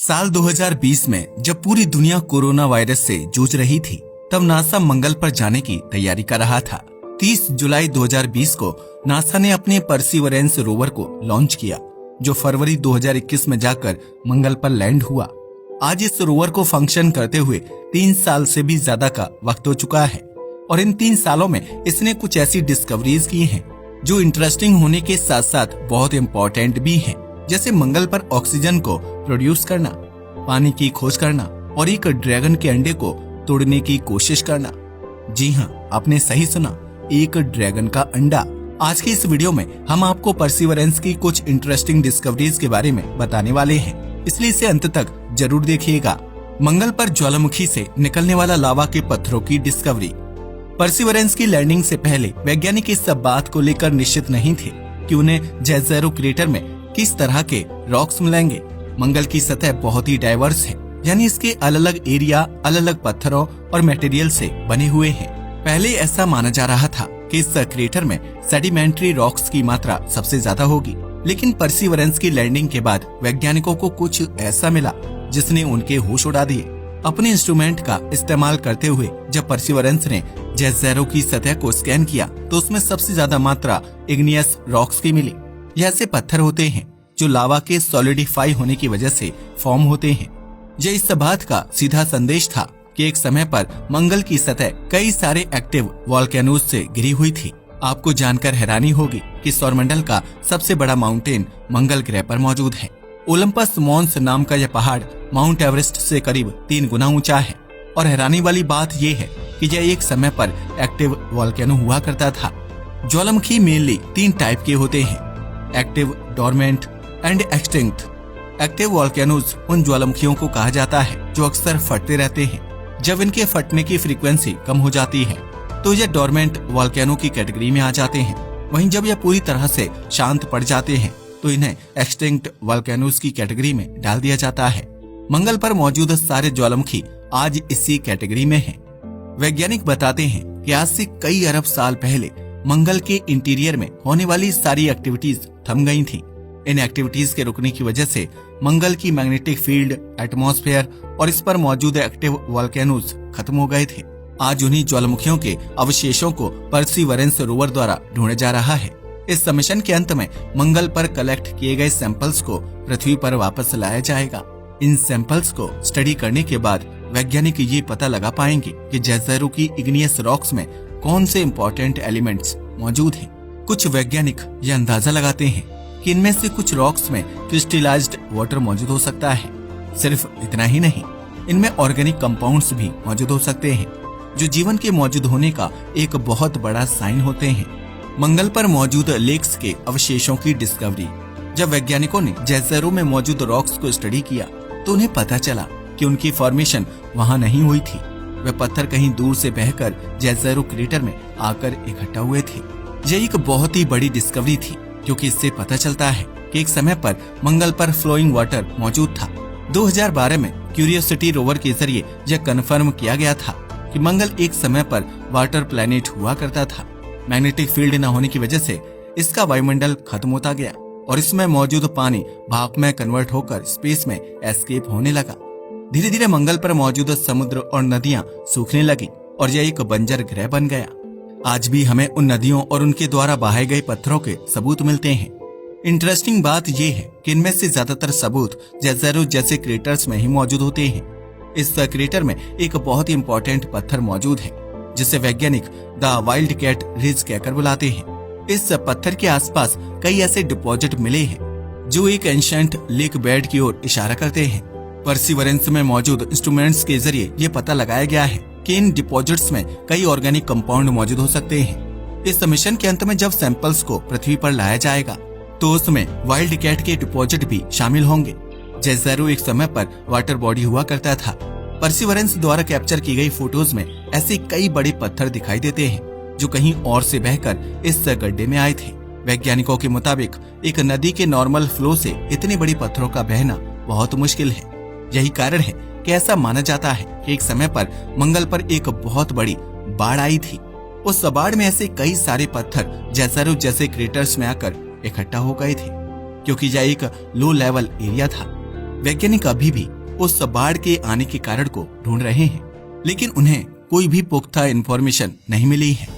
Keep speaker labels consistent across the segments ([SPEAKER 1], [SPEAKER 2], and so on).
[SPEAKER 1] साल 2020 में जब पूरी दुनिया कोरोना वायरस से जूझ रही थी, तब नासा मंगल पर जाने की तैयारी कर रहा था। 30 जुलाई 2020 को नासा ने अपने परसिवरेंस रोवर को लॉन्च किया, जो फरवरी 2021 में जाकर मंगल पर लैंड हुआ। आज इस रोवर को फंक्शन करते हुए 3 साल से भी ज्यादा का वक्त हो चुका है और इन 3 सालों में इसने कुछ ऐसी डिस्कवरीज की हैं जो इंटरेस्टिंग होने के साथ साथ बहुत इम्पोर्टेंट भी हैं, जैसे मंगल पर ऑक्सीजन को प्रोड्यूस करना, पानी की खोज करना और एक ड्रैगन के अंडे को तोड़ने की कोशिश करना। जी हाँ, आपने सही सुना, एक ड्रैगन का अंडा। आज की इस वीडियो में हम आपको परसिवरेंस की कुछ इंटरेस्टिंग डिस्कवरीज के बारे में बताने वाले हैं, इसलिए इसे अंत तक जरूर देखिएगा। मंगल पर ज्वालामुखी से निकलने वाला लावा के पत्थरों की डिस्कवरी। परसिवरेंस की लैंडिंग से पहले वैज्ञानिक इस सब बात को लेकर निश्चित नहीं थे कि उन्हें जैज़ेरो क्रेटर में किस तरह के रॉक्स मिलेंगे। मंगल की सतह बहुत ही डाइवर्स है, यानी इसके अलग अलग एरिया अलग अलग पत्थरों और मटेरियल से बने हुए हैं। पहले ऐसा माना जा रहा था कि इस क्रेटर में सेडिमेंट्री रॉक्स की मात्रा सबसे ज्यादा होगी, लेकिन परसिवरेंस की लैंडिंग के बाद वैज्ञानिकों को कुछ ऐसा मिला जिसने उनके होश उड़ा दिए। अपने इंस्ट्रूमेंट का इस्तेमाल करते हुए जब परसिवरेंस ने जैज़ेरो की सतह को स्कैन किया तो उसमें सबसे ज्यादा मात्रा इग्नियस रॉक्स की मिली। ये ऐसे पत्थर होते हैं जो लावा के सॉलिडिफाई होने की वजह से फॉर्म होते हैं। यह इस बात का सीधा संदेश था कि एक समय पर मंगल की सतह कई सारे एक्टिव वोल्केनोज से घिरी हुई थी। आपको जानकर हैरानी होगी कि सौरमंडल का सबसे बड़ा माउंटेन मंगल ग्रह पर मौजूद है। ओलंपस मॉन्स नाम का यह पहाड़ माउंट एवरेस्ट से करीब 3 गुना ऊंचा है और हैरानी वाली बात यह है कि यह एक समय पर एक्टिव वोल्केनो हुआ करता था। ज्वालामुखी मेनली 3 टाइप के होते हैं, active, dormant and extinct. Active volcanoes उन ज्वालामुखियों को कहा जाता है जो अक्सर फटते रहते हैं। जब इनके फटने की फ्रीक्वेंसी कम हो जाती है तो यह डोरमेंट वोल्केनो की कैटेगरी में आ जाते हैं। वहीं जब यह पूरी तरह से शांत पड़ जाते हैं तो इन्हें एक्सटिंक्ट वोल्केनोज की कैटेगरी में डाल दिया जाता है। मंगल पर मौजूद सारे ज्वालामुखी आज इसी कैटेगरी में हैं। वैज्ञानिक बताते हैं कि आज से कई अरब साल पहले मंगल के इंटीरियर में होने वाली सारी एक्टिविटीज थम गई थी। इन एक्टिविटीज के रुकने की वजह से मंगल की मैग्नेटिक फील्ड, एटमॉस्फेयर और इस पर मौजूद एक्टिव वोल्केनोज खत्म हो गए थे। आज उन्हीं ज्वालामुखियों के अवशेषों को परसिवरेंस रोवर द्वारा ढूंढा जा रहा है। इस मिशन के अंत में मंगल पर कलेक्ट किए गए सैंपल्स को पृथ्वी पर वापस लाया जाएगा। इन सैंपल्स को स्टडी करने के बाद वैज्ञानिक ये पता लगा पाएंगे कि जैज़ेरो की इग्नियस रॉक्स में कौन से इम्पोर्टेंट एलिमेंट्स मौजूद हैं। कुछ वैज्ञानिक ये अंदाजा लगाते हैं कि इनमें से कुछ रॉक्स में क्रिस्टलाइज्ड वाटर मौजूद हो सकता है। सिर्फ इतना ही नहीं, इनमें ऑर्गेनिक कंपाउंड्स भी मौजूद हो सकते हैं जो जीवन के मौजूद होने का एक बहुत बड़ा साइन होते हैं। मंगल पर मौजूद लेक्स के अवशेषों की डिस्कवरी। जब वैज्ञानिकों ने जैज़ेरो में मौजूद रॉक्स को स्टडी किया तो उन्हें पता चला कि उनकी फॉर्मेशन वहां नहीं हुई थी। वे पत्थर कहीं दूर से बहकर जैज़ेरो क्रेटर में आकर इकट्ठा हुए थे। यह एक बहुत ही बड़ी डिस्कवरी थी, क्योंकि इससे पता चलता है कि एक समय पर मंगल पर फ्लोइंग वाटर मौजूद था। 2012 में क्यूरियोसिटी रोवर के जरिए यह कन्फर्म किया गया था कि मंगल एक समय पर वाटर प्लैनेट हुआ करता था। मैग्नेटिक फील्ड न होने की वजह से इसका वायुमंडल खत्म होता गया और इसमें मौजूद पानी भाप में कन्वर्ट होकर स्पेस में एस्केप होने लगा। धीरे धीरे मंगल पर मौजूद समुद्र और नदियां सूखने लगी और यह एक बंजर ग्रह बन गया। आज भी हमें उन नदियों और उनके द्वारा बहाए गए पत्थरों के सबूत मिलते हैं। इंटरेस्टिंग बात यह है कि इनमें से ज्यादातर सबूत जैज़ेरो जैसे क्रेटर्स में ही मौजूद होते हैं। इस क्रेटर में एक बहुत ही इम्पोर्टेंट पत्थर मौजूद है जिसे वैज्ञानिक द वाइल्ड कैट रिज कहकर बुलाते हैं। इस पत्थर के आसपास कई ऐसे डिपॉजिट मिले हैं जो एक एंशिएंट लेक बेड की ओर इशारा करते हैं। परसिवरेंस में मौजूद इंस्ट्रूमेंट्स के जरिए ये पता लगाया गया है कि इन डिपॉजिट्स में कई ऑर्गेनिक कंपाउंड मौजूद हो सकते हैं। इस मिशन के अंत में जब सैंपल्स को पृथ्वी पर लाया जाएगा तो उसमें वाइल्ड कैट के डिपॉजिट भी शामिल होंगे। जैज़ेरो एक समय पर वाटर बॉडी हुआ करता था। परसिवरेंस द्वारा कैप्चर की गई फोटोज में ऐसे कई बड़े पत्थर दिखाई देते हैं जो कहीं और से बहकर इस गड्ढे में आए थे। वैज्ञानिकों के मुताबिक एक नदी के नॉर्मल फ्लो से इतने बड़े पत्थरों का बहना बहुत मुश्किल है। यही कारण है कि ऐसा माना जाता है कि एक समय पर मंगल पर एक बहुत बड़ी बाढ़ आई थी। उस बाढ़ में ऐसे कई सारे पत्थर जैज़ेरो जैसे क्रेटर्स में आकर इकट्ठा हो गए थे, क्योंकि यह एक लो लेवल एरिया था। वैज्ञानिक अभी भी उस बाढ़ के आने के कारण को ढूंढ रहे हैं, लेकिन उन्हें कोई भी पुख्ता इन्फॉर्मेशन नहीं मिली है।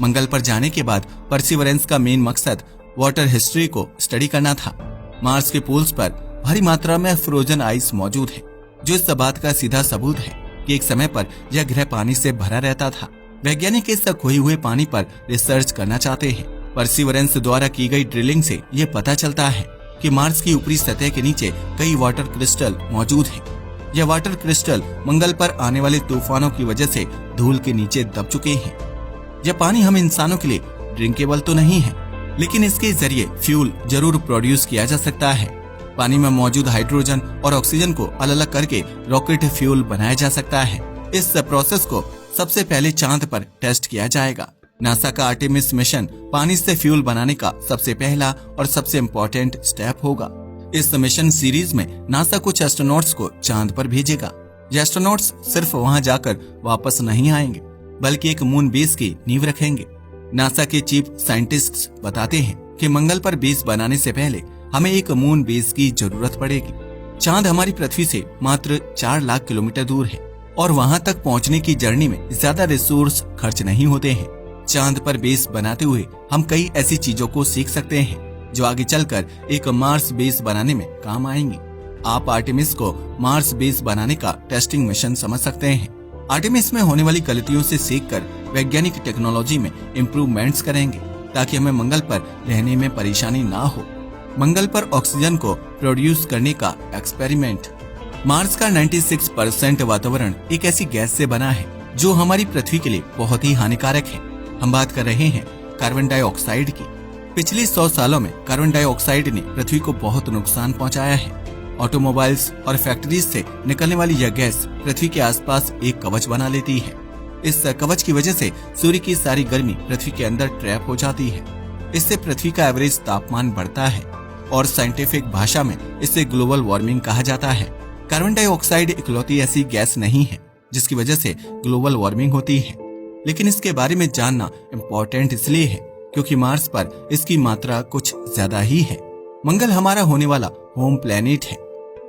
[SPEAKER 1] मंगल पर जाने के बाद परसिवरेंस का मेन मकसद वाटर हिस्ट्री को स्टडी करना था। मार्स के पोल्स पर भारी मात्रा में फ्रोजन आइस मौजूद है, जो इस बात का सीधा सबूत है कि एक समय पर यह ग्रह पानी से भरा रहता था। वैज्ञानिक इस खोए हुए पानी पर रिसर्च करना चाहते हैं। परसिवरेंस द्वारा की गई ड्रिलिंग से ये पता चलता है कि मार्स की ऊपरी सतह के नीचे कई वाटर क्रिस्टल मौजूद हैं। यह वाटर क्रिस्टल मंगल पर आने वाले तूफानों की वजह से धूल के नीचे दब चुके हैं। यह पानी हम इंसानों के लिए ड्रिंकेबल तो नहीं है, लेकिन इसके जरिए फ्यूल जरूर प्रोड्यूस किया जा सकता है। पानी में मौजूद हाइड्रोजन और ऑक्सीजन को अलग अलग करके रॉकेट फ्यूल बनाया जा सकता है। इस प्रोसेस को सबसे पहले चांद पर टेस्ट किया जाएगा। नासा का आर्टेमिस मिशन पानी से फ्यूल बनाने का सबसे पहला और सबसे इम्पोर्टेंट स्टेप होगा। इस मिशन सीरीज में नासा कुछ एस्ट्रोनॉट्स को चांद पर भेजेगा। ये एस्ट्रोनॉट्स सिर्फ वहां जाकर वापस नहीं आएंगे, बल्कि एक मून बेस की नींव रखेंगे। नासा के चीफ साइंटिस्ट्स बताते हैं कि मंगल पर बेस बनाने से पहले हमें एक मून बेस की जरूरत पड़ेगी। चांद हमारी पृथ्वी से मात्र 4 लाख किलोमीटर दूर है और वहां तक पहुंचने की जर्नी में ज्यादा रिसोर्स खर्च नहीं होते हैं। चांद पर बेस बनाते हुए हम कई ऐसी चीजों को सीख सकते हैं जो आगे चलकर एक मार्स बेस बनाने में काम आएंगी। आप आर्टेमिस को मार्स बेस बनाने का टेस्टिंग मिशन समझ सकते हैं। आर्टेमिस में होने वाली गलतियों से सीखकर वैज्ञानिक टेक्नोलॉजी में इम्प्रूवमेंट्स करेंगे ताकि हमें मंगल पर रहने में परेशानी ना हो। मंगल पर ऑक्सीजन को प्रोड्यूस करने का एक्सपेरिमेंट। मार्स का 96% वातावरण एक ऐसी गैस से बना है जो हमारी पृथ्वी के लिए बहुत ही हानिकारक है। हम बात कर रहे हैं कार्बन डाइऑक्साइड की। पिछले 100 सालों में कार्बन डाइऑक्साइड ने पृथ्वी को बहुत नुकसान पहुंचाया है। ऑटोमोबाइल्स और फैक्ट्रीज से निकलने वाली यह गैस पृथ्वी के आसपास एक कवच बना लेती है। इस कवच की वजह से सूर्य की सारी गर्मी पृथ्वी के अंदर ट्रैप हो जाती है। इससे पृथ्वी का एवरेज तापमान बढ़ता है और साइंटिफिक भाषा में इसे ग्लोबल वार्मिंग कहा जाता है। कार्बन डाइऑक्साइड इकलौती ऐसी गैस नहीं है जिसकी वजह से ग्लोबल वार्मिंग होती है, लेकिन इसके बारे में जानना इम्पोर्टेंट इसलिए है क्योंकि मार्स पर इसकी मात्रा कुछ ज्यादा ही है। मंगल हमारा होने वाला होम प्लेनेट है।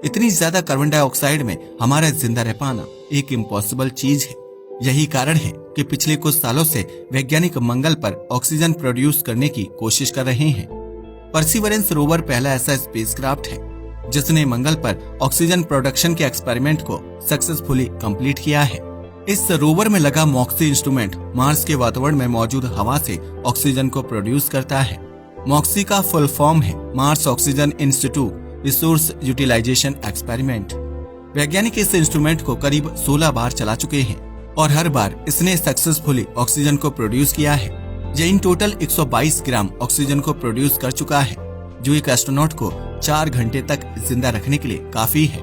[SPEAKER 1] इतनी ज्यादा कार्बन डाइऑक्साइड में हमारा जिंदा रह पाना एक इम्पॉसिबल चीज है। यही कारण है कि पिछले कुछ सालों से वैज्ञानिक मंगल पर ऑक्सीजन प्रोड्यूस करने की कोशिश कर रहे हैं। परसिवरेंस रोवर पहला ऐसा स्पेसक्राफ्ट है जिसने मंगल पर ऑक्सीजन प्रोडक्शन के एक्सपेरिमेंट को सक्सेसफुली कंप्लीट किया है। इस रोवर में लगा मॉक्सी इंस्ट्रूमेंट मार्स के वातावरण में मौजूद हवा से ऑक्सीजन को प्रोड्यूस करता है। मॉक्सी का फुल फॉर्म है Mars oxygen institute resource utilisation experiment. वैज्ञानिक इस इंस्ट्रूमेंट को करीब 16 बार चला चुके हैं और हर बार इसने सक्सेसफुली ऑक्सीजन को प्रोड्यूस किया है। यह इन टोटल 122 ग्राम ऑक्सीजन को प्रोड्यूस कर चुका है, जो एक एस्ट्रोनॉट को 4 घंटे तक जिंदा रखने के लिए काफी है।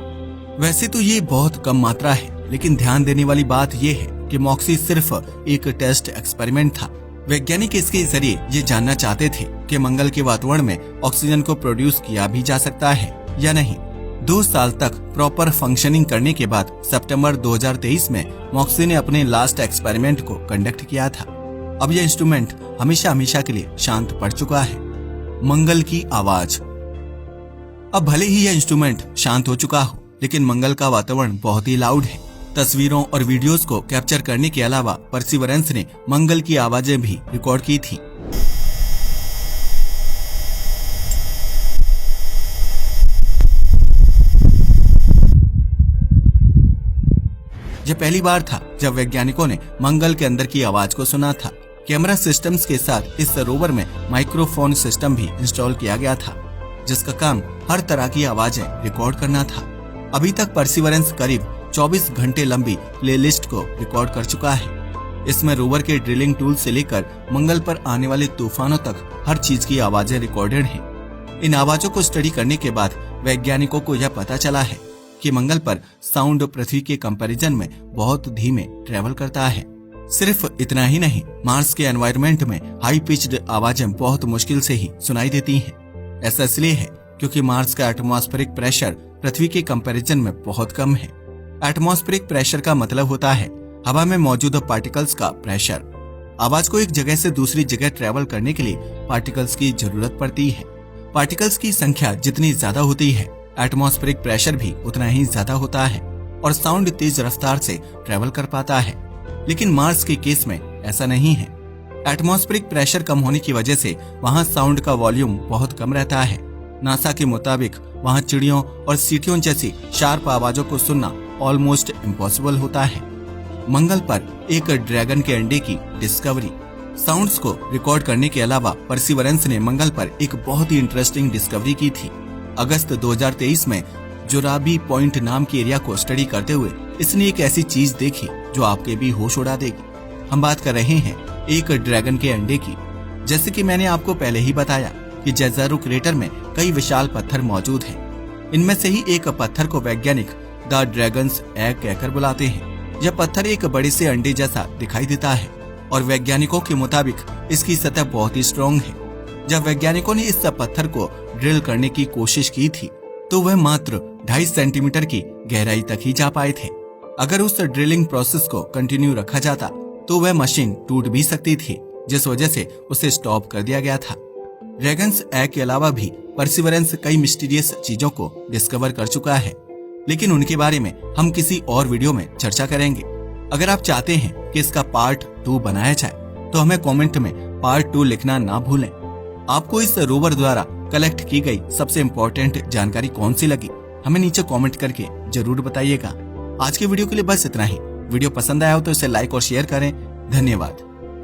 [SPEAKER 1] वैसे तो ये बहुत कम मात्रा है, लेकिन ध्यान देने वाली बात यह है कि मॉक्सी सिर्फ एक टेस्ट एक्सपेरिमेंट था। वैज्ञानिक इसके जरिए ये जानना चाहते थे कि मंगल के वातावरण में ऑक्सीजन को प्रोड्यूस किया भी जा सकता है या नहीं। 2 साल तक प्रॉपर फंक्शनिंग करने के बाद सितंबर 2023 में मॉक्सी ने अपने लास्ट एक्सपेरिमेंट को कंडक्ट किया था। अब यह इंस्ट्रूमेंट हमेशा हमेशा के लिए शांत पड़ चुका है। मंगल की आवाज। अब भले ही यह इंस्ट्रूमेंट शांत हो चुका हो, लेकिन मंगल का वातावरण बहुत ही लाउड है। तस्वीरों और वीडियोस को कैप्चर करने के अलावा परसिवरेंस ने मंगल की आवाजें भी रिकॉर्ड की थी। यह पहली बार था जब वैज्ञानिकों ने मंगल के अंदर की आवाज को सुना था। कैमरा सिस्टम्स के साथ इस रोवर में माइक्रोफोन सिस्टम भी इंस्टॉल किया गया था, जिसका काम हर तरह की आवाजें रिकॉर्ड करना था। अभी तक परसिवरेंस करीब 24 घंटे लंबी प्लेलिस्ट को रिकॉर्ड कर चुका है। इसमें रोवर के ड्रिलिंग टूल से लेकर मंगल पर आने वाले तूफानों तक हर चीज की आवाजें रिकॉर्डेड हैं। इन आवाजों को स्टडी करने के बाद वैज्ञानिकों को यह पता चला है कि मंगल पर साउंड पृथ्वी के कंपैरिजन में बहुत धीमे ट्रेवल करता है। सिर्फ इतना ही नहीं, मार्स के एनवायरनमेंट में हाई पिच्ड आवाजें बहुत मुश्किल से ही सुनाई देती हैं। ऐसा इसलिए है क्योंकि मार्स का एटमॉस्फेरिक प्रेशर पृथ्वी के कंपैरिजन में बहुत कम है। एटमॉस्फेरिक प्रेशर का मतलब होता है हवा में मौजूद पार्टिकल्स का प्रेशर। आवाज को एक जगह से दूसरी जगह ट्रेवल करने के लिए पार्टिकल्स की जरूरत पड़ती है। पार्टिकल्स की संख्या जितनी ज्यादा होती है, एटमॉस्फेरिक प्रेशर भी उतना ही ज्यादा होता है और साउंड तेज रफ्तार से ट्रेवल कर पाता है। लेकिन मार्स के केस में ऐसा नहीं है। एटमॉस्फेरिक प्रेशर कम होने की वजह से वहाँ साउंड का वॉल्यूम बहुत कम रहता है। नासा के मुताबिक वहाँ चिड़ियों और सीटियों जैसी शार्प आवाजों को सुनना ऑलमोस्ट इम्पॉसिबल होता है। मंगल पर एक ड्रैगन के अंडे की डिस्कवरी। साउंड्स को रिकॉर्ड करने के अलावा परसिवरेंस ने मंगल पर एक बहुत ही इंटरेस्टिंग डिस्कवरी की थी। अगस्त 2023 में जोराबी पॉइंट नाम के एरिया को स्टडी करते हुए इसने एक ऐसी चीज देखी जो आपके भी होश उड़ा देगी। हम बात कर रहे हैं एक ड्रैगन के अंडे की। जैसे कि मैंने आपको पहले ही बताया कि जेज़रो क्रेटर में कई विशाल पत्थर मौजूद हैं। इनमें से ही एक पत्थर को वैज्ञानिक द ड्रैगन्स एग कहकर बुलाते हैं। यह पत्थर एक बड़े से अंडे जैसा दिखाई देता है और वैज्ञानिकों के मुताबिक इसकी सतह बहुत ही स्ट्रॉन्ग है। जब वैज्ञानिकों ने इस पत्थर को ड्रिल करने की कोशिश की थी तो वह मात्र 2.5 सेंटीमीटर की गहराई तक ही जा पाए थे। अगर उस ड्रिलिंग प्रोसेस को कंटिन्यू रखा जाता तो वह मशीन टूट भी सकती थी, जिस वजह से उसे स्टॉप कर दिया गया था। ड्रैगन्स एग के अलावा भी परसिवरेंस कई मिस्टीरियस चीजों को डिस्कवर कर चुका है, लेकिन उनके बारे में हम किसी और वीडियो में चर्चा करेंगे। अगर आप चाहते हैं कि इसका पार्ट 2 बनाया जाए तो हमें कमेंट में पार्ट 2 लिखना ना भूलें। आपको इस रोवर द्वारा कलेक्ट की गई सबसे इम्पोर्टेंट जानकारी कौन सी लगी, हमें नीचे कमेंट करके जरूर बताइएगा। आज के वीडियो के लिए बस इतना ही। वीडियो पसंद आया हो तो इसे लाइक और शेयर करें। धन्यवाद।